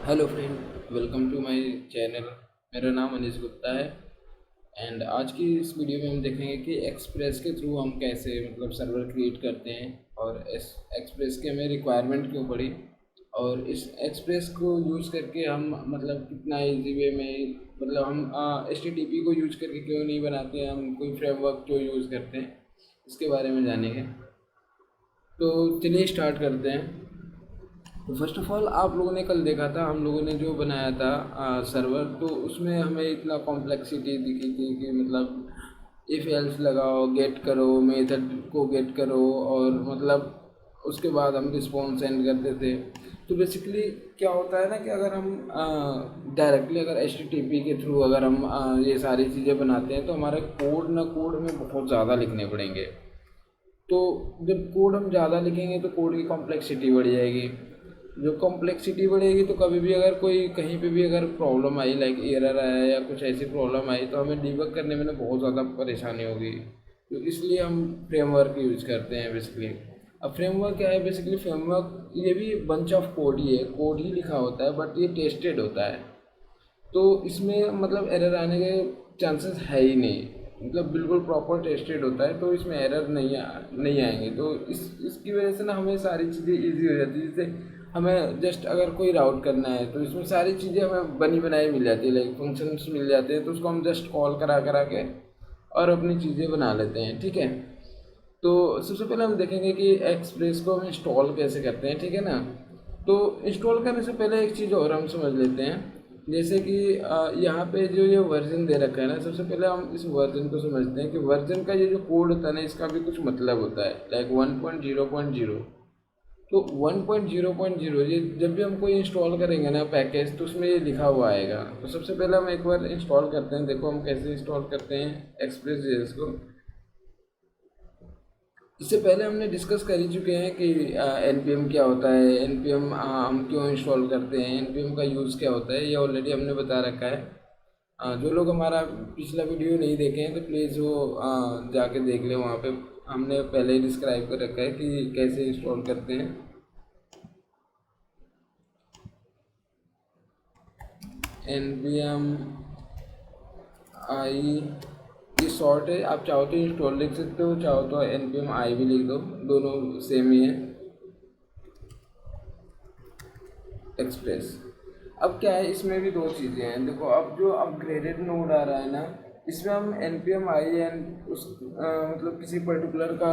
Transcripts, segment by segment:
Hello friend, welcome to my channel. मेरा नाम अनीश गुप्ता है। एंड आज की इस वीडियो में हम देखेंगे कि एक्सप्रेस के थ्रू हम कैसे सर्वर क्रिएट करते हैं और इस एक्सप्रेस की हमें रिक्वायरमेंट क्यों पड़ी और इस एक्सप्रेस को यूज़ करके हम कितना इजी वे में हम एच को यूज करके क्यों नहीं बनाते हैं, हम कोई फ्रेमवर्क क्यों यूज़ करते हैं, इसके बारे में जानेंगे। तो चलिए स्टार्ट करते हैं। तो फर्स्ट ऑफ ऑल आप लोगों ने कल देखा था, हम लोगों ने जो बनाया था सर्वर, तो उसमें हमें इतना कॉम्प्लेक्सिटी दिखी थी कि इफ़ एल्स लगाओ, गेट करो, मेथड को गेट करो और उसके बाद हम रिस्पॉन्स सेंड करते थे। तो बेसिकली क्या होता है ना कि अगर हम डायरेक्टली अगर एच के थ्रू अगर हम ये सारी चीज़ें बनाते हैं तो हमारे कोड ना कोड में बहुत ज़्यादा लिखने पड़ेंगे। तो जब कोड हम ज़्यादा लिखेंगे तो कोड की कॉम्प्लेक्सिटी बढ़ जाएगी। जो कॉम्प्लेक्सिटी बढ़ेगी तो कभी भी अगर कोई कहीं पे भी अगर प्रॉब्लम आई, लाइक एरर आया या कुछ ऐसी प्रॉब्लम आई, तो हमें डिबग करने में ना बहुत ज़्यादा परेशानी होगी। तो इसलिए हम फ्रेमवर्क यूज़ करते हैं बेसिकली। अब फ्रेमवर्क क्या है? बेसिकली फ्रेमवर्क ये भी बंच ऑफ कोड ही है, कोड ही लिखा होता है, बट ये टेस्टेड होता है। तो इसमें एरर आने के चांसेस है ही नहीं। बिल्कुल प्रॉपर टेस्टेड होता है, तो इसमें एरर नहीं आएंगे। तो इसकी वजह से ना हमें सारी चीज़ें इजी हो जाती है। जैसे हमें जस्ट अगर कोई राउट करना है तो इसमें सारी चीज़ें हमें बनी बनाई मिल जाती है, लाइक फंक्शंस मिल जाते हैं, तो उसको हम जस्ट कॉल करा करा के और अपनी चीज़ें बना लेते हैं। ठीक है। तो सबसे पहले हम देखेंगे कि एक्सप्रेस को हम इंस्टॉल कैसे करते हैं। ठीक है ना। तो इंस्टॉल करने से पहले एक चीज़ और हम समझ लेते हैं। जैसे कि यहाँ पे जो ये वर्जन दे रखा है ना, सबसे पहले हम इस वर्जन को समझते हैं कि वर्जन का ये जो कोड होता है ना, इसका भी कुछ मतलब होता है, लाइक 1.0.0। तो 1.0.0 ये जब भी हम कोई इंस्टॉल करेंगे ना पैकेज, तो उसमें ये लिखा हुआ आएगा। तो सबसे पहले हम एक बार इंस्टॉल करते हैं। देखो हम कैसे इंस्टॉल करते हैं एक्सप्रेस जेएस को। इससे पहले हमने डिस्कस कर ही चुके हैं कि npm क्या होता है, npm हम क्यों इंस्टॉल करते हैं, npm का यूज़ क्या होता है, ये ऑलरेडी हमने बता रखा है। जो लोग हमारा पिछला वीडियो नहीं देखे हैं तो प्लीज़ वो जाके देख लें। वहाँ पे हमने पहले ही डिस्क्राइब कर रखा है कि कैसे इंस्टॉल करते हैं। npm आई, ये शॉर्ट है, आप चाहो तो इंस्टॉल लिख सकते हो, चाहो तो npm आई भी लिख दो, दोनों सेम ही है। एक्सप्रेस। अब क्या है, इसमें भी दो चीज़ें हैं। देखो अब जो अपग्रेडेड नोड आ रहा है ना, इसमें हम npm आई एंड उस किसी पर्टिकुलर का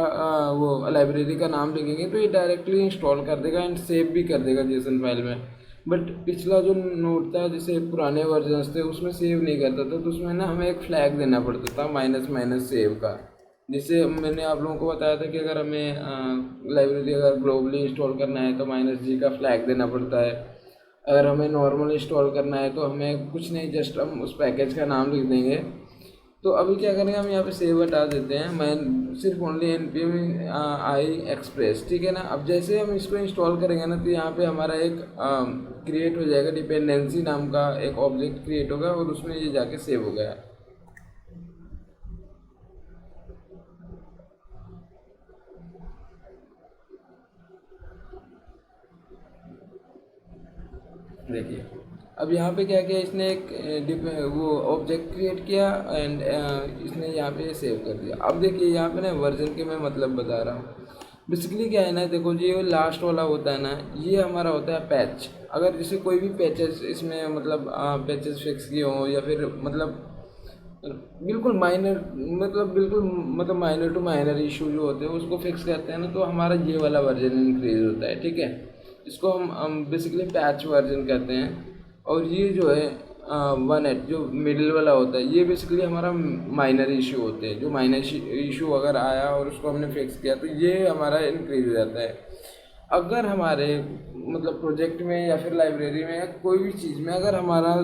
वो लाइब्रेरी का नाम लिखेंगे तो ये डायरेक्टली इंस्टॉल कर देगा एंड सेव भी कर देगा जेसन फाइल में। बट पिछला जो नोड था, जैसे पुराने वर्जन्स थे, उसमें सेव नहीं करता था, तो उसमें ना हमें एक फ्लैग देना पड़ता था माइनस माइनस सेव का। जिससे मैंने आप लोगों को बताया था कि अगर हमें लाइब्रेरी अगर ग्लोबली इंस्टॉल करना है तो -g का फ्लैग देना पड़ता है। अगर हमें नॉर्मल इंस्टॉल करना है तो हमें कुछ नहीं, जस्ट हम उस पैकेज का नाम लिख देंगे। तो अभी क्या करेंगे, हम यहाँ पे सेव हटा देते हैं, मैं सिर्फ ओनली npm आई एक्सप्रेस। ठीक है ना। अब जैसे हम इसको इंस्टॉल करेंगे ना, तो यहाँ पे हमारा एक क्रिएट हो जाएगा, डिपेंडेंसी नाम का एक ऑब्जेक्ट क्रिएट होगा और उसमें ये जाके सेव हो गया। देखिए अब यहाँ पे क्या किया इसने, एक वो ऑब्जेक्ट क्रिएट किया एंड इसने यहाँ पे सेव कर दिया। अब देखिए यहाँ पे ना वर्जन के मैं बता रहा हूँ। बेसिकली क्या है ना, देखो जी ये लास्ट वाला होता है ना, ये हमारा होता है पैच। अगर जैसे कोई भी पैचेस इसमें पैचेस फिक्स किए हों या फिर बिल्कुल minor, minor to minor issue जो होते हैं उसको फिक्स करते हैं ना, तो हमारा ये वाला वर्जन इंक्रीज होता है। ठीक है। इसको हम बेसिकली पैच वर्जन कहते हैं। और ये जो है 1.8 जो मिडिल वाला होता है, ये बेसिकली हमारा माइनर इशू होते हैं। जो माइनर इशू अगर आया और उसको हमने फिक्स किया तो ये हमारा इंक्रीज हो जाता है। अगर हमारे प्रोजेक्ट में या फिर लाइब्रेरी में या कोई भी चीज़ में अगर हमारा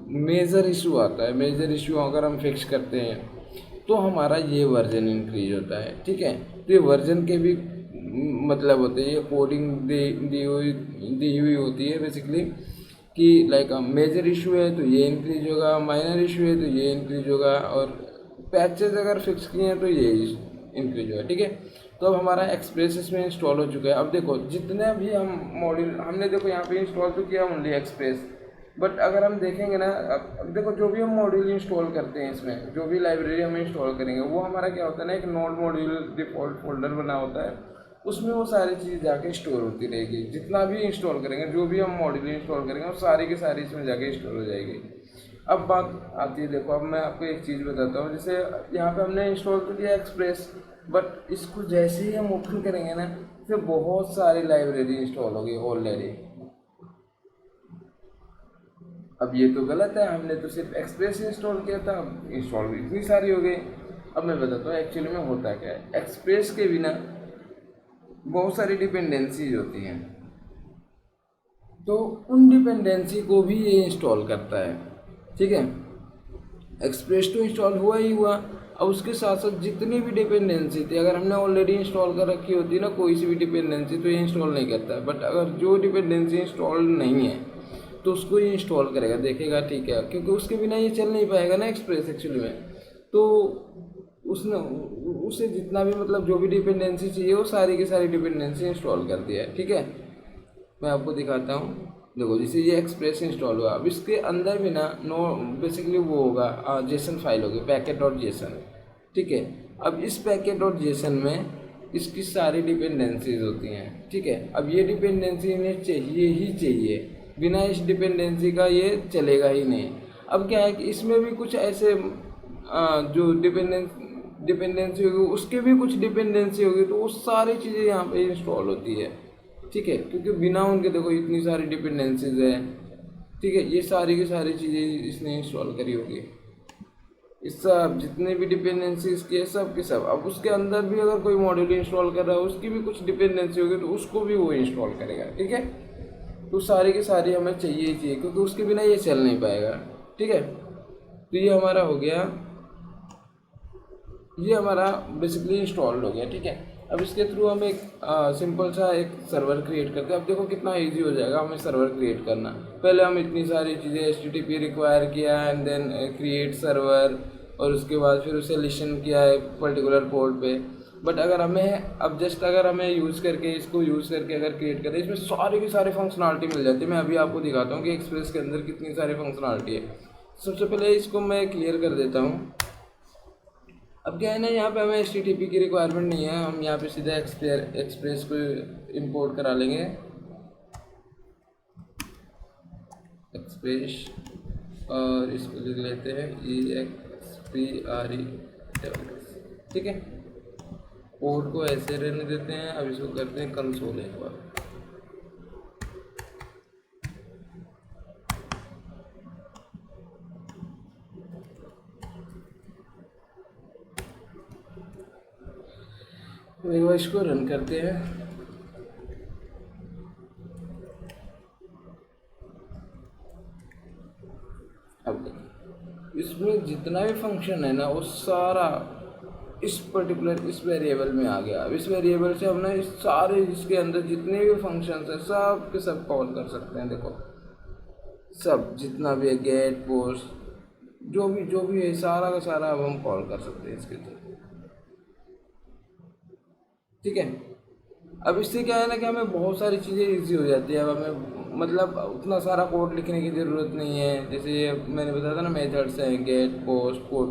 मेजर इशू आता है, मेजर इशू अगर हम फिक्स करते हैं तो हमारा ये वर्जन इंक्रीज होता है। ठीक है। तो ये वर्जन के भी होते हैं, ये कोडिंग दी हुई होती है बेसिकली कि लाइक मेजर इशू है तो ये इंक्रीज होगा, माइनर इशू है तो ये इंक्रीज होगा, और पैचेस अगर फिक्स किए हैं तो ये इंक्रीज होगा। ठीक है। तो अब हमारा एक्सप्रेस इसमें इंस्टॉल हो चुका है। अब देखो जितने भी हम मॉड्यूल हमने, देखो यहाँ पे इंस्टॉल तो किया ओनली एक्सप्रेस, बट अगर हम देखेंगे ना, अब देखो जो भी हम मॉड्यूल इंस्टॉल करते हैं इसमें, जो भी लाइब्रेरी हम इंस्टॉल करेंगे, वो हमारा क्या होता है ना, एक नोड मॉड्यूल डिफ़ॉल्ट फोल्डर बना होता है, उसमें वो सारी चीज़ जाके स्टोर होती रहेगी। जितना भी इंस्टॉल करेंगे, जो भी हम मॉड्यूल इंस्टॉल करेंगे, वो सारी की सारी इसमें जाके स्टोर हो जाएगी। अब बात आती है, देखो अब मैं आपको एक चीज़ बताता हूँ। जैसे यहाँ पे हमने इंस्टॉल तो किया एक्सप्रेस, बट इसको जैसे ही हम ओपन करेंगे ना, फिर बहुत सारी लाइब्रेरी इंस्टॉल होगी ऑलरेडी। अब ये तो गलत है, हमने तो सिर्फ एक्सप्रेस इंस्टॉल किया था, अब इंस्टॉल इतनी सारी हो गई। अब मैं बताता हूँ एक्चुअली में होता क्या है। एक्सप्रेस के बिना बहुत सारी डिपेंडेंसीज होती हैं, तो उन डिपेंडेंसी को भी ये इंस्टॉल करता है, ठीक है। एक्सप्रेस तो इंस्टॉल हुआ ही हुआ, अब उसके साथ साथ जितनी भी डिपेंडेंसी थी, अगर हमने ऑलरेडी इंस्टॉल कर रखी होती ना कोई सी भी डिपेंडेंसी, तो ये इंस्टॉल नहीं करता है। बट अगर जो डिपेंडेंसी इंस्टॉल नहीं है, तो उसको ये इंस्टॉल करेगा, देखेगा ठीक है, क्योंकि उसके बिना ये चल नहीं पाएगा ना एक्सप्रेस एक्चुअली में। तो उसने उसे जितना भी मतलब जो भी डिपेंडेंसी चाहिए, वो सारी की सारी डिपेंडेंसी इंस्टॉल कर दिया है, ठीक है। मैं आपको दिखाता हूँ। देखो जैसे ये एक्सप्रेस इंस्टॉल हुआ, अब इसके अंदर भी ना नो बेसिकली वो होगा जेसन फाइल होगी, पैकेट डॉट जेसन, ठीक है। अब इस पैकेट डॉट जेसन में इसकी सारी डिपेंडेंसीज होती हैं, ठीक है। अब ये डिपेंडेंसी इन्हें चाहिए ही चाहिए, बिना इस डिपेंडेंसी का ये चलेगा ही नहीं। अब क्या है कि इसमें भी कुछ ऐसे जो डिपेंडेंसी होगी, उसके भी कुछ डिपेंडेंसी होगी, तो वो सारी चीज़ें यहाँ पे इंस्टॉल होती है, ठीक है। क्योंकि बिना उनके देखो इतनी सारी डिपेंडेंसीज है, ठीक है, ये सारी की सारी चीज़ें इसने इंस्टॉल करी होगी। इस सब जितने भी डिपेंडेंसीज के सब के सब, अब उसके अंदर भी अगर कोई मॉड्यूल इंस्टॉल कर रहा है, उसकी भी कुछ डिपेंडेंसी होगी, तो उसको भी वो इंस्टॉल करेगा, ठीक है। तो सारी की सारी हमें चाहिए ही चाहिए, क्योंकि उसके बिना ये चल नहीं पाएगा, ठीक है। तो ये हमारा हो गया, ये हमारा बेसिकली इंस्टॉल्ड हो गया, ठीक है। अब इसके थ्रू हम एक सिंपल सा एक सर्वर क्रिएट करते हैं। अब देखो कितना इजी हो जाएगा हमें सर्वर क्रिएट करना। पहले हम इतनी सारी चीज़ें HTTP रिक्वायर किया, एंड देन क्रिएट सर्वर, और उसके बाद फिर उसे लिसन किया है पर्टिकुलर पोर्ट पे। बट अगर हमें अब जस्ट अगर हमें यूज़ करके इसको यूज़ करके अगर क्रिएट करें, इसमें सारी की सारी फंक्शनलिटी मिल जाती है। मैं अभी आपको दिखाता हूँ कि एक्सप्रेस के अंदर कितनी सारी फंक्शनलिटी है। सबसे पहले इसको मैं क्लियर कर देता हूँ। अब क्या है ना, यहाँ पे हमें HTTP की रिक्वायरमेंट नहीं है, हम यहाँ पे सीधा एक्सप्रेस को इंपोर्ट करा लेंगे, एक्सप्रेस, और इसको लिख लेते हैं EXPRE, ठीक है। कोड को ऐसे रहने देते हैं। अब इसको करते हैं कंसोल एक बार। तो एक बार इसको रन करते हैं। अब देखिए इसमें जितना भी फंक्शन है ना, वो सारा इस पर्टिकुलर इस वेरिएबल में आ गया। अब इस वेरिएबल से हम ना इस सारे इसके अंदर जितने भी फंक्शंस हैं सब के सब कॉल कर सकते हैं। देखो सब जितना भी है, गेट, पोस्ट, जो भी है, सारा का सारा अब हम कॉल कर सकते हैं इसके थ्रू, ठीक है। अब इससे क्या है ना कि हमें बहुत सारी चीज़ें इजी हो जाती है। अब हमें मतलब उतना सारा कोड लिखने की ज़रूरत नहीं है। जैसे ये मैंने बताया था ना, मेथड्स हैं गेट, पोस्ट, पुट,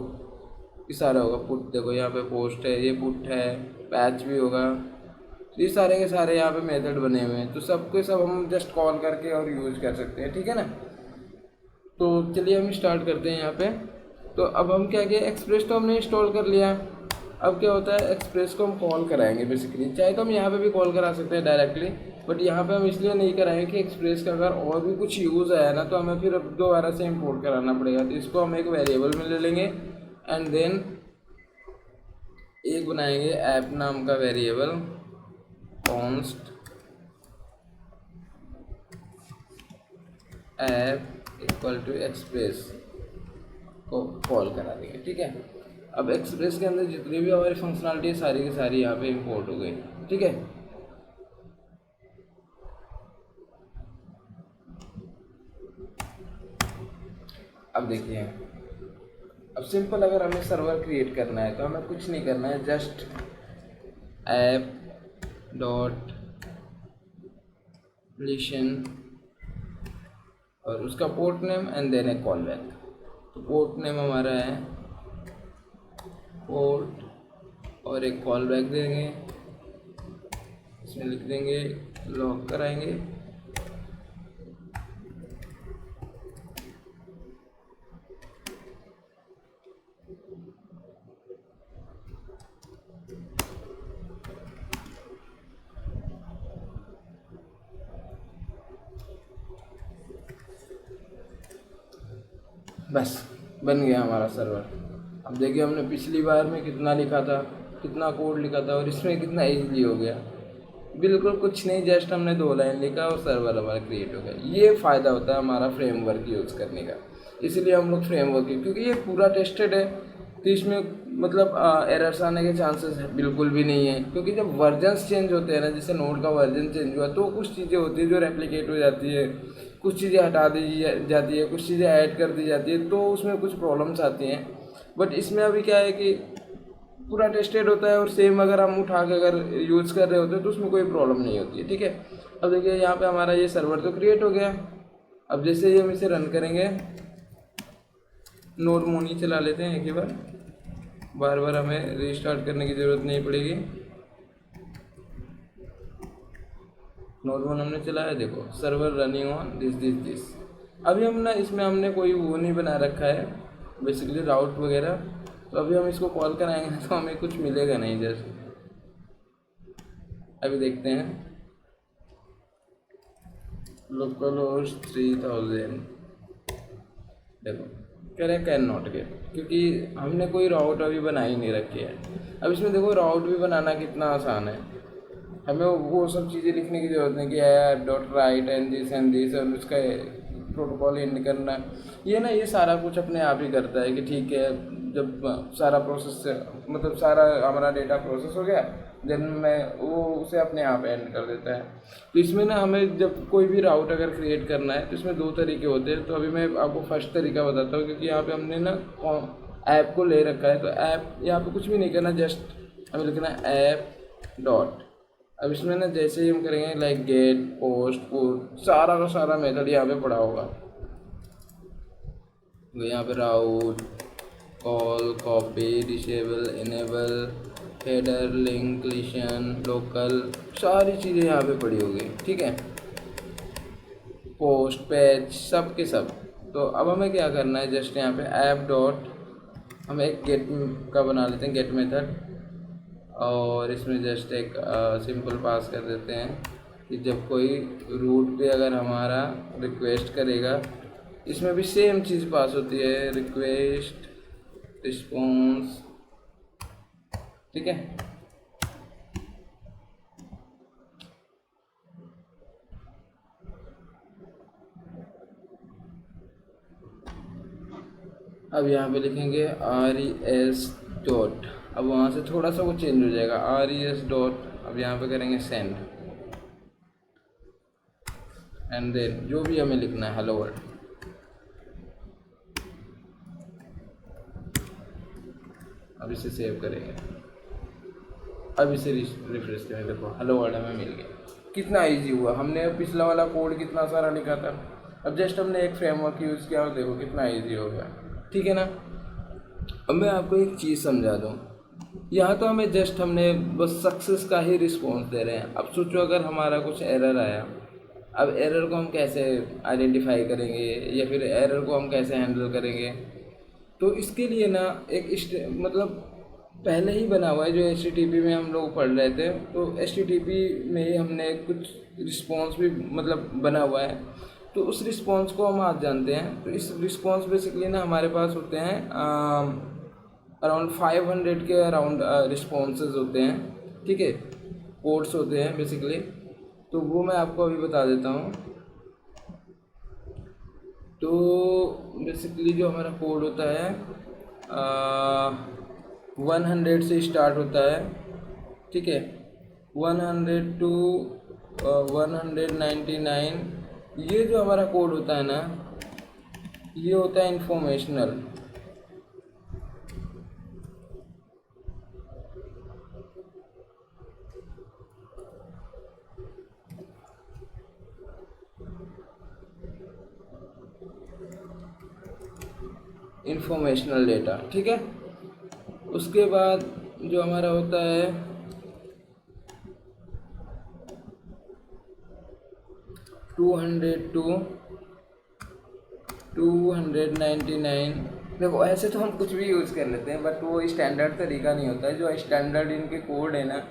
ये सारा होगा। पुट देखो यहाँ पे पोस्ट है, ये पुट है, पैच भी होगा, तो ये सारे के सारे यहाँ पे मेथड बने हुए हैं। तो सब के सब हम जस्ट कॉल करके और यूज़ कर सकते हैं, ठीक है ना। तो चलिए हम स्टार्ट करते हैं यहाँ पे। तो अब हम क्या किया, एक्सप्रेस तो हमने इंस्टॉल कर लिया। अब क्या होता है, एक्सप्रेस को हम कॉल कराएंगे बेसिकली। चाहे तो हम यहाँ पे भी कॉल करा सकते हैं डायरेक्टली, बट यहाँ पे हम इसलिए नहीं कराएंगे कि एक्सप्रेस का अगर और भी कुछ यूज़ आया ना, तो हमें फिर दोबारा से इम्पोर्ट कराना पड़ेगा। तो इसको हम एक वेरिएबल में ले लेंगे, एंड देन एक बनाएंगे ऐप नाम का variable, const app equal to express को कॉल करा देंगे, ठीक है। अब एक्सप्रेस के अंदर जितनी भी हमारी फंक्शनलिटी है सारी की सारी यहाँ पे इंपोर्ट हो गई, ठीक है। अब देखिए, अब सिंपल अगर हमें सर्वर क्रिएट करना है तो हमें कुछ नहीं करना है, जस्ट ऐप डॉट लिसन और उसका port name and then a call back. तो पोर्ट नेम हमारा है पोर्ट और एक कॉल बैक देंगे, इसमें लिख देंगे लॉक कराएंगे। बस बन गया हमारा सर्वर। अब देखिए हमने पिछली बार में कितना लिखा था, कितना कोड लिखा था, और इसमें कितना इजीली हो गया। बिल्कुल कुछ नहीं, जस्ट हमने 2 लाइन लिखा और सर्वर हमारा क्रिएट हो गया। ये फ़ायदा होता है हमारा फ्रेमवर्क यूज़ करने का, इसलिए हम लोग फ्रेमवर्क, क्योंकि ये पूरा टेस्टेड है तो इसमें मतलब एरर्स आने के चांसेस बिल्कुल भी नहीं है। क्योंकि जब वर्जन्स चेंज होते हैं ना, जैसे नोड का वर्जन चेंज हुआ तो कुछ चीज़ें होती है जो रेप्लिकेट हो जाती है, कुछ चीज़ें हटा दी जाती है, कुछ चीज़ें ऐड कर दी जाती है, तो उसमें कुछ प्रॉब्लम्स आती हैं। बट इसमें अभी क्या है कि पूरा टेस्टेड होता है और सेम अगर हम उठा के अगर यूज़ कर रहे होते हैं तो उसमें कोई प्रॉब्लम नहीं होती है। ठीक है, अब देखिए यहाँ पे हमारा ये सर्वर तो क्रिएट हो गया। अब जैसे ही हम इसे रन करेंगे, नोड मोनी चला लेते हैं एक ही बार, बार बार हमें रीस्टार्ट करने की ज़रूरत नहीं पड़ेगी। नोड मोन हमने चलाया, देखो सर्वर रनिंग ऑन दिस। अभी हम ना इसमें हमने कोई वो नहीं बना रखा है बेसिकली राउट वगैरह, तो अभी हम इसको कॉल कराएंगे तो हमें कुछ मिलेगा नहीं। जस्ट अभी देखते हैं, लोकल होस्ट 3000, देखो कह रहे कैन नॉट गेट, क्योंकि हमने कोई राउट अभी बना ही नहीं रखी है। अब इसमें देखो राउट भी बनाना कितना आसान है, हमें वो सब चीज़ें लिखने की ज़रूरत नहीं कि app dot right and this और उसका प्रोटोकॉल एंड करना, ये ना ये सारा कुछ अपने आप ही करता है कि ठीक है। जब सारा प्रोसेस मतलब सारा हमारा डेटा प्रोसेस हो गया, देन मैं वो उसे अपने आप एंड कर देता है। तो इसमें ना हमें जब कोई भी राउट अगर क्रिएट करना है तो इसमें 2 तरीके होते हैं। तो अभी मैं आपको फर्स्ट तरीका बताता हूँ, क्योंकि यहाँ पे हमने ना ऐप को ले रखा है। तो ऐप यहाँ पे कुछ भी नहीं करना, जस्ट हमें लिखना है ऐप डॉट। अब इसमें ना जैसे ही हम करेंगे लाइक गेट पोस्ट पुट, सारा का सारा मेथड यहाँ पे पड़ा होगा। तो यहाँ पे route call copy disable enable header link listen local, सारी चीज़ें यहाँ पे पड़ी होगी। ठीक है, पोस्ट पैच सब के सब। तो अब हमें क्या करना है, जस्ट यहाँ पे ऐप डॉट हम एक गेट का बना लेते हैं, गेट मेथड, और इसमें जस्ट एक सिंपल पास कर देते हैं कि जब कोई रूट पे अगर हमारा रिक्वेस्ट करेगा, इसमें भी सेम चीज़ पास होती है, रिक्वेस्ट रिस्पॉन्स। ठीक है, अब यहाँ पे लिखेंगे res डॉट, अब वहाँ से थोड़ा सा वो चेंज हो जाएगा, res डॉट, अब यहाँ पे करेंगे सेंड एंड देन जो भी हमें लिखना है हेलो वर्ल्ड। अब इसे सेव करेंगे, अब इसे रिफ्रेश करें, देखो हेलो वर्ल्ड हमें मिल गया। कितना इजी हुआ, हमने पिछला वाला कोड कितना सारा लिखा था, अब जस्ट हमने एक फ्रेमवर्क यूज़ किया और देखो कितना इजी हो गया। ठीक है ना, अब मैं आपको एक चीज़ समझा दूँ, यहाँ तो हमें जस्ट हमने बस सक्सेस का ही रिस्पॉन्स दे रहे हैं। अब सोचो अगर हमारा कुछ एरर आया, अब एरर को हम कैसे आइडेंटिफाई करेंगे या फिर एरर को हम कैसे हैंडल करेंगे। तो इसके लिए ना एक मतलब पहले ही बना हुआ है जो HTTP में हम लोग पढ़ रहे थे, तो HTTP में ही हमने कुछ रिस्पॉन्स भी मतलब बना हुआ है। तो उस रिस्पॉन्स को हम आज जानते हैं। तो इस रिस्पॉन्स बेसिकली ना हमारे पास होते हैं अराउंड 500 के अराउंड रिस्पॉन्सेज होते हैं। ठीक है, कोड्स होते हैं बेसिकली, तो वो मैं आपको अभी बता देता हूँ। तो बेसिकली जो हमारा कोड होता है 100 से स्टार्ट होता है। ठीक है, 100 टू 199, ये जो हमारा कोड होता है ना, ये होता है इंफॉर्मेशनल। इंफॉर्मेशनल डेटा, ठीक है। उसके बाद जो हमारा होता है 200 टू 299। देखो ऐसे तो हम कुछ भी यूज़ कर लेते हैं, बट वो स्टैंडर्ड तरीका नहीं होता है। जो स्टैंडर्ड इनके कोड है ना,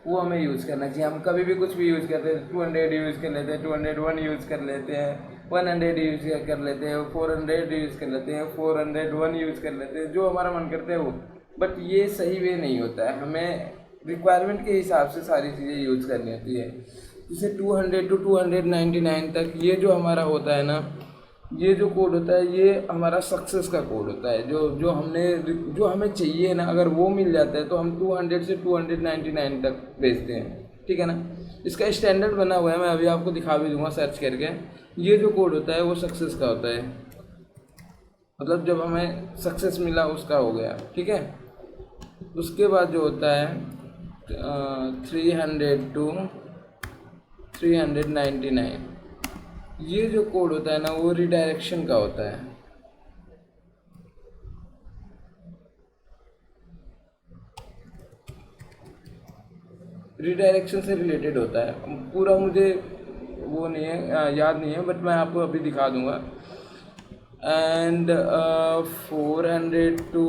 वो हमें यूज़ करना चाहिए। हम कभी भी कुछ भी यूज़ करते हैं, 200 यूज़ कर लेते हैं, 201 यूज़ कर लेते हैं, 100 यूज़ कर लेते हैं, 400 यूज़ कर लेते हैं, 401 यूज़ कर लेते हैं, जो हमारा मन करता है वो। बट ये सही वे नहीं होता है, हमें रिक्वायरमेंट के हिसाब से सारी चीज़ें यूज़ करनी होती है। जैसे 200 टू 299 तक ये जो हमारा होता है ना, ये जो कोड होता है ये हमारा सक्सेस का कोड होता है। जो हमें चाहिए ना, अगर वो मिल जाता है तो हम 200 से 299 तक भेजते हैं, ठीक है ना। इसका स्टैंडर्ड बना हुआ है, मैं अभी आपको दिखा भी दूंगा सर्च करके। ये जो कोड होता है वो सक्सेस का होता है, मतलब जब हमें सक्सेस मिला उसका हो गया, ठीक है। उसके बाद जो होता है 300 टू 399, ये जो कोड होता है ना वो रिडायरेक्शन का होता है। रिडायरेक्शन से रिलेटेड होता है, पूरा मुझे वो नहीं है, याद नहीं है, बट मैं आपको अभी दिखा दूंगा। एंड 400 टू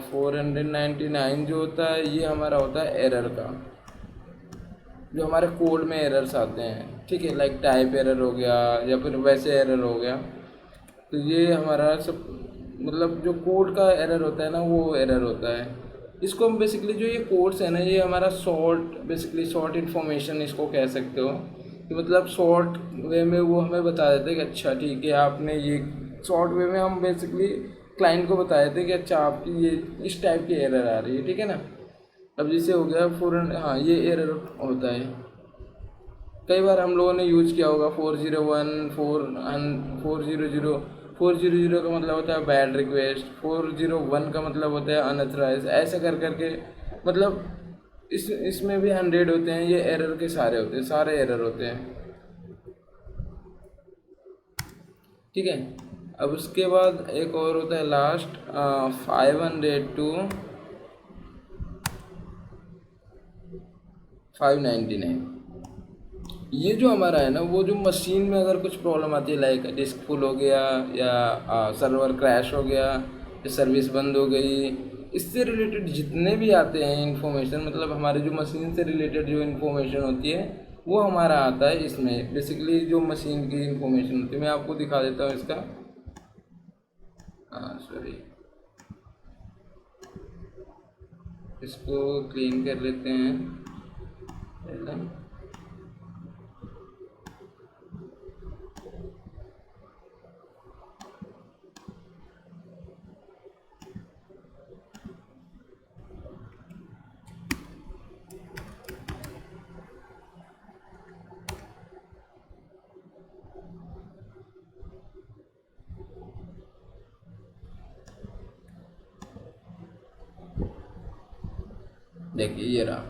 499 जो होता है ये हमारा होता है एरर का, जो हमारे कोड में एरर्स आते हैं, ठीक है। लाइक टाइप एरर हो गया या फिर वैसे एरर हो गया, तो ये हमारा सब मतलब जो कोड का एरर होता है ना वो एरर होता है। इसको हम बेसिकली जो ये कोड्स है ना, ये हमारा शॉर्ट इन्फॉर्मेशन इसको कह सकते हो कि मतलब शॉर्ट वे में वो हमें बता देते हैं कि अच्छा ठीक है आपने ये शॉर्ट वे में हम बेसिकली क्लाइंट को बता देते हैं कि अच्छा आपकी ये इस टाइप की एरर आ रही है, ठीक है ना। अब जैसे हो गया हाँ ये एरर होता है। कई बार हम लोगों ने यूज किया होगा 401 400 का मतलब होता है बैड रिक्वेस्ट, 401 का मतलब होता है अनअथराइज, ऐसे कर करके मतलब इसमें भी 100 होते हैं। ये एरर के सारे होते हैं, सारे एरर होते हैं, ठीक है। अब उसके बाद एक और होता है लास्ट 500 टू 599। ये जो हमारा है ना, वो जो मशीन में अगर कुछ प्रॉब्लम आती है, लाइक डिस्क फुल हो गया या सर्वर क्रैश हो गया या सर्विस बंद हो गई, इससे रिलेटेड जितने भी आते हैं इन्फॉर्मेशन, मतलब हमारे जो मशीन से रिलेटेड जो इन्फॉर्मेशन होती है वो हमारा आता है इसमें। बेसिकली जो मशीन की इन्फॉर्मेशन होती है, मैं आपको दिखा देता हूँ इसका, सॉरी, इसको क्लीन कर लेते हैं पहले। देखिए ये रहा,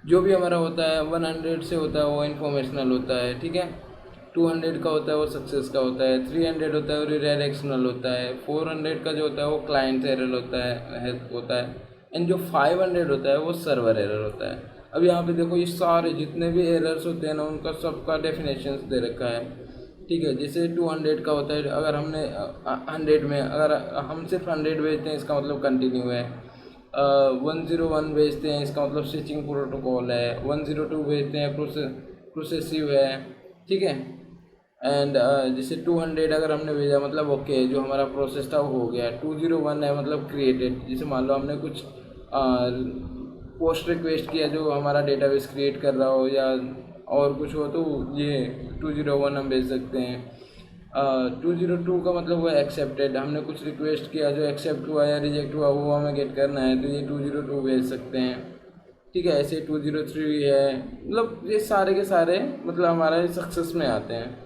जो भी हमारा होता है 100 से होता है वो इन्फॉर्मेशनल होता है, ठीक है। 200 का होता है वो सक्सेस का होता है, 300 होता है वो रिडायरेक्शनल होता है, 400 का जो होता है वो क्लाइंट एरर होता है एंड जो 500 होता है वो सर्वर एरर होता है। अब यहाँ पे देखो ये सारे जितने भी एरर्स होते हैं ना उनका सबका डेफिनेशंस दे रखा है, ठीक है। जैसे 200 का होता है, अगर हमने 100 में अगर हम सिर्फ 100 भेजते हैं इसका मतलब कंटिन्यू है, 101 भेजते हैं इसका मतलब स्विचिंग प्रोटोकॉल है, 102 भेजते हैं प्रोसेसिव है, ठीक है। एंड जैसे 200 अगर हमने भेजा मतलब ओके जो हमारा प्रोसेस था वो हो गया। 201 है मतलब क्रिएटेड, जैसे मान लो हमने कुछ पोस्ट रिक्वेस्ट किया जो हमारा डेटाबेस क्रिएट कर रहा हो या और कुछ हो, तो ये 201 हम भेज सकते हैं। 202 का मतलब वो एक्सेप्टेड, हमने कुछ रिक्वेस्ट किया जो एक्सेप्ट हुआ या रिजेक्ट हुआ वो हमें गेट करना है, तो ये 202 भेज सकते हैं, ठीक है। ऐसे 203 है, मतलब ये सारे के सारे मतलब हमारा सक्सेस में आते हैं।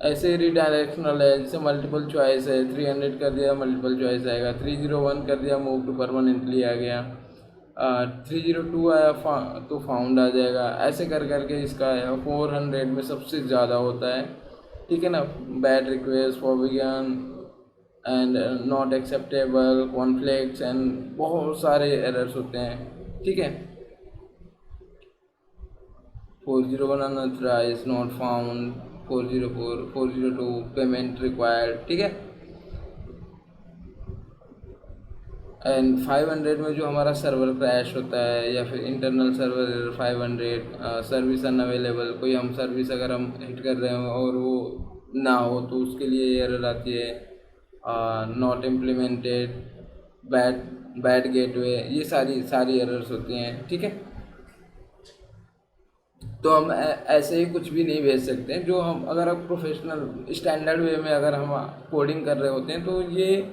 ऐसे रिडायरेक्शनल है, जैसे मल्टीपल चॉइस है, 300 कर दिया मल्टीपल चॉइस आएगा, 301 कर दिया मूव टू परमानेंटली आ गया, 302 आया तो फाउंड आ जाएगा, ऐसे कर करके इसका आया। 400 में सबसे ज़्यादा होता है ठीक है ना। Bad request, forbidden and not acceptable, conflicts and बहुत सारे एरर्स होते हैं। ठीक है। 401 unauthorized, not found, 404, 402 payment required. ठीक है। एंड 500 में जो हमारा सर्वर क्रैश होता है या फिर internal server error 500, service unavailable, कोई हम सर्विस अगर हम हिट कर रहे हो और वो ना हो तो उसके लिए एरर आती है। Not implemented, bad bad gateway, ये सारी सारी एरर्स होती हैं। ठीक है। तो हम ऐसे ही कुछ भी नहीं भेज सकते हैं। जो हम अगर आप प्रोफेशनल स्टैंडर्ड वे में अगर हम कोडिंग कर रहे होते हैं तो ये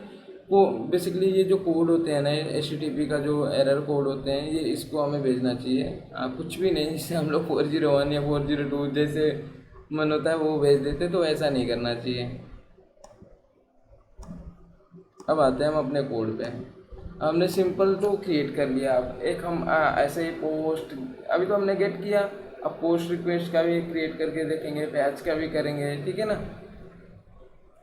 वो बेसिकली ये जो कोड होते हैं ना, HTTP का जो एरर कोड होते हैं, ये इसको हमें भेजना चाहिए। कुछ भी नहीं जिससे हम लोग 401 या 402 जैसे मन होता है वो भेज देते, तो ऐसा नहीं करना चाहिए। अब आते हैं हम अपने कोड पे। हमने सिंपल तो क्रिएट कर लिया। अब एक हम ऐसे ही पोस्ट, अभी तो हमने गेट किया, अब पोस्ट रिक्वेस्ट का भी क्रिएट करके देखेंगे, पैच का भी करेंगे। ठीक है ना।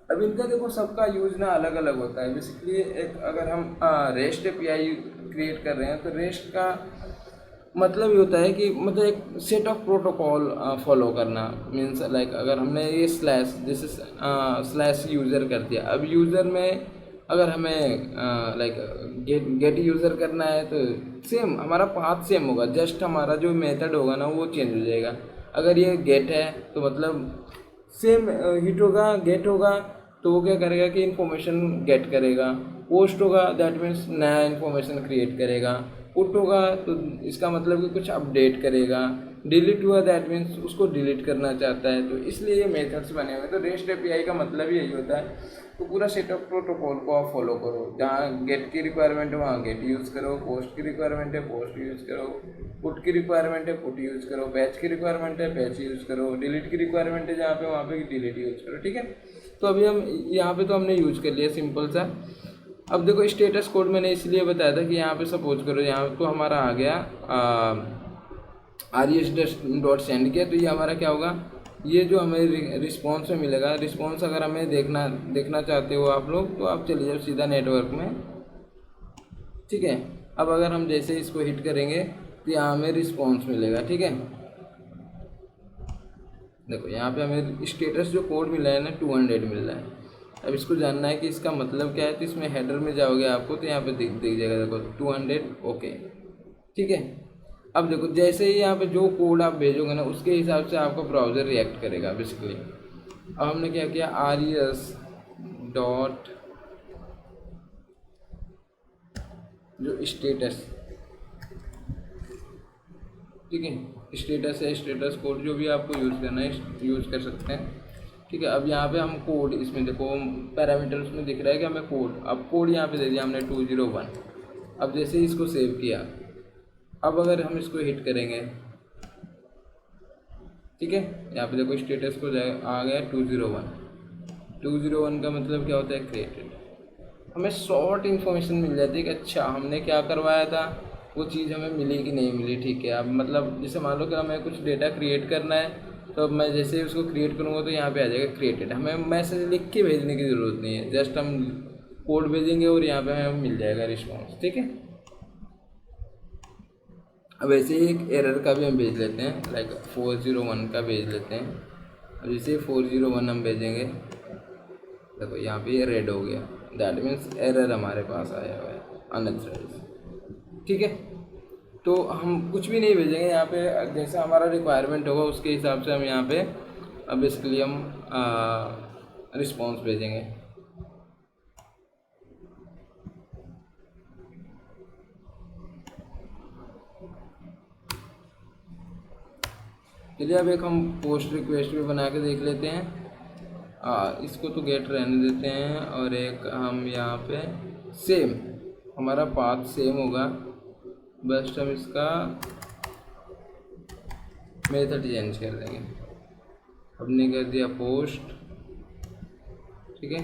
अब इनका देखो सबका यूज ना अलग अलग होता है। बेसिकली एक अगर हम रेस्ट API क्रिएट कर रहे हैं तो रेस्ट का मतलब ये होता है कि मतलब एक सेट ऑफ प्रोटोकॉल फॉलो करना। मीन्स लाइक अगर हमने ये स्लैश जैसे स्लैश यूज़र कर दिया, अब यूज़र में अगर हमें लाइक गेट यूज़र करना है तो सेम हमारा पाथ सेम होगा, जस्ट हमारा जो मेथड होगा ना वो चेंज हो जाएगा। अगर ये गेट है तो मतलब सेम हिट होगा, गेट होगा तो वो क्या करेगा कि इन्फॉर्मेशन गेट करेगा। पोस्ट होगा दैट मीन्स नया इन्फॉर्मेशन क्रिएट करेगा। पुट होगा तो इसका मतलब कि कुछ अपडेट करेगा। डिलीट हुआ दैट मीन्स उसको डिलीट करना चाहता है। तो इसलिए ये मेथड्स बने हुए हैं। तो रेस्ट API का मतलब यही होता है। तो पूरा सेट ऑफ प्रोटोकॉल को आप फॉलो करो। जहाँ गेट की रिक्वायरमेंट है वहाँ गेट यूज़ करो, पोस्ट की रिक्वायरमेंट है पोस्ट यूज़ करो, पुट की रिक्वायरमेंट है पुट यूज़ करो, पैच की रिक्वायरमेंट है पैच यूज़ करो, डिलीट की रिक्वायरमेंट है जहाँ पे वहाँ पे डिलीट यूज़ करो। ठीक है। तो अभी हम यहाँ पे तो हमने यूज़ कर लिया सिंपल सा। अब देखो स्टेटस कोड मैंने इसलिए बताया था कि यहाँ पे सपोज करो यहाँ तो हमारा आ गया res.send किया, तो ये हमारा क्या होगा, ये जो हमें रिस्पॉन्स में मिलेगा, रिस्पॉन्स अगर हमें देखना चाहते हो आप लोग तो आप चले जाओ सीधा नेटवर्क में। ठीक है। अब अगर हम जैसे इसको हिट करेंगे तो यहाँ हमें रिस्पॉन्स मिलेगा। ठीक है। देखो यहाँ पे हमें स्टेटस जो कोड मिला है ना 200 मिल रहा है। अब इसको जानना है कि इसका मतलब क्या है, तो इसमें हेडर में जाओगे आपको तो यहाँ पे दिख जाएगा, देखो 200 ओके। ठीक है। अब देखो जैसे ही यहाँ पे जो कोड आप भेजोगे ना उसके हिसाब से आपका ब्राउज़र रिएक्ट करेगा बेसिकली। अब हमने क्या किया, res डॉट जो स्टेटस, ठीक है, स्टेटस है, स्टेटस कोड जो भी आपको यूज़ करना है यूज़ कर सकते हैं। ठीक है। अब यहाँ पे हम कोड, इसमें देखो पैरामीटर उसमें दिख रहा है कि हमें कोड, अब कोड यहाँ पे दे दिया हमने 201। अब जैसे ही इसको सेव किया, अब अगर हम इसको हिट करेंगे, ठीक है, यहाँ पे देखो स्टेटस को आ गया 201। 201 का मतलब क्या होता है, क्रिएटेड। हमें शॉर्ट इन्फॉर्मेशन मिल जाती है कि अच्छा हमने क्या करवाया था, वो चीज़ हमें मिली कि नहीं मिली। ठीक है। अब मतलब जैसे मान लो कि हमें कुछ डेटा क्रिएट करना है तो अब मैं जैसे ही उसको क्रिएट करूँगा तो यहाँ पे आ जाएगा क्रिएटेड। हमें मैसेज लिख के भेजने की ज़रूरत नहीं है, जस्ट हम कोड भेजेंगे और यहाँ पे हमें मिल जाएगा रिस्पॉन्स। ठीक है। अब ऐसे ही एक एरर का भी हम भेज लेते हैं, लाइक 401 का भेज लेते हैं। अब जैसे 401 हम भेजेंगे, देखो यहाँ पे ये रेड हो गया, दैट मीन्स एरर हमारे पास आया हुआ है, अनऑथराइज्ड। ठीक है। तो हम कुछ भी नहीं भेजेंगे यहाँ पे, जैसा हमारा रिक्वायरमेंट होगा उसके हिसाब से हम यहाँ पे बेसिकली हम रिस्पॉन्स भेजेंगे। चलिए अब एक हम पोस्ट रिक्वेस्ट भी बना के देख लेते हैं। इसको तो गेट रहने देते हैं और एक हम यहाँ पे सेम, हमारा पाथ सेम होगा, बस हम इसका मेथड चेंज कर देंगे। हमने कर दिया पोस्ट, ठीक है,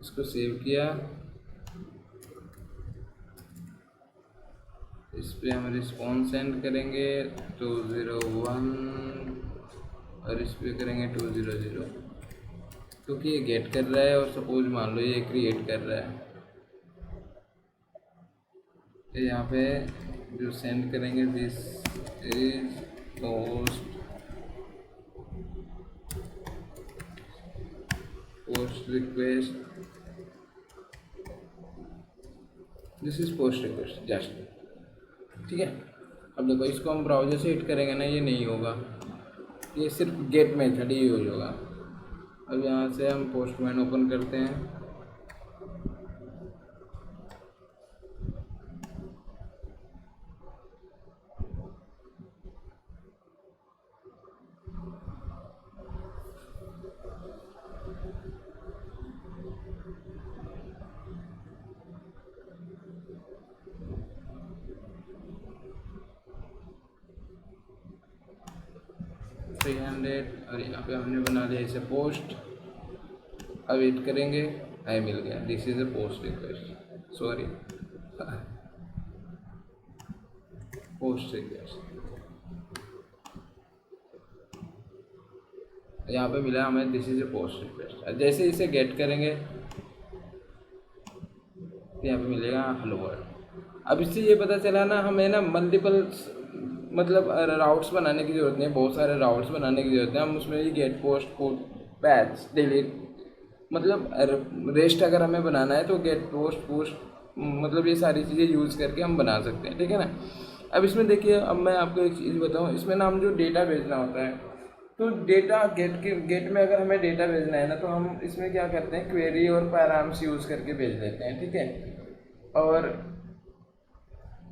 इसको सेव किया, इस पर हम रिस्पॉन्स सेंड करेंगे 201 और इस पर करेंगे 200, क्योंकि ये गेट कर रहा है और सपोज मान लो ये क्रिएट कर रहा है, तो यहाँ पे जो सेंड करेंगे this is post request, this is post request just. ठीक है, अब देखो इसको हम ब्राउज़र से हिट करेंगे ना, ये नहीं होगा, ये सिर्फ गेट मेथड ही यूज होगा। अब यहाँ से हम पोस्टमैन ओपन करते हैं, थ्री 300, और यहाँ पे हमने बना लिया इसे पोस्ट। अब वेट करेंगे, आई मिल गया, this is a post request, sorry post request. यहाँ पे मिला हमें this is a post request. जैसे इसे गेट करेंगे तो यहाँ पे मिलेगा हेलो वर्ल्ड। अब इससे ये पता चला ना, हमें ना मल्टीपल मतलब राउट्स बनाने की ज़रूरत नहीं है, बहुत सारे राउट्स बनाने की ज़रूरत है। हम उसमें ये get post put patch delete मतलब रेस्ट अगर हमें बनाना है तो गेट पोस्ट पुश मतलब ये सारी चीज़ें यूज़ करके हम बना सकते हैं। ठीक है ना। अब इसमें देखिए, अब मैं आपको एक चीज़ बताऊँ, इसमें ना हम जो डेटा भेजना होता है, तो डेटा गेट में अगर हमें डेटा भेजना है ना, तो हम इसमें क्या करते हैं, क्वेरी और पैराम्स यूज़ करके भेज देते हैं। ठीक है। और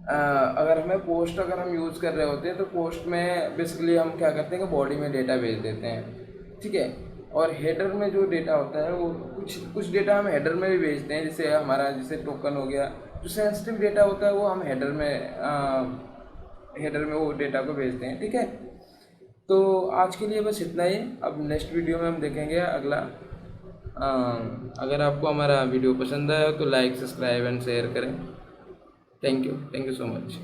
अगर हमें पोस्ट अगर हम यूज़ कर रहे होते हैं तो पोस्ट में बेसिकली हम क्या करते हैं कि बॉडी में डेटा भेज देते हैं। ठीक है। और हेडर में जो डेटा होता है वो कुछ डेटा हम हेडर में भी भेजते हैं, जैसे हमारा जैसे टोकन हो गया, जो सेंसिटिव डेटा होता है वो हम हेडर में वो डेटा को भेजते हैं। ठीक है। तो आज के लिए बस इतना ही। अब नेक्स्ट वीडियो में हम देखेंगे अगला। अगर आपको हमारा वीडियो पसंद आया तो लाइक, सब्सक्राइब एंड शेयर करें। Thank you so much.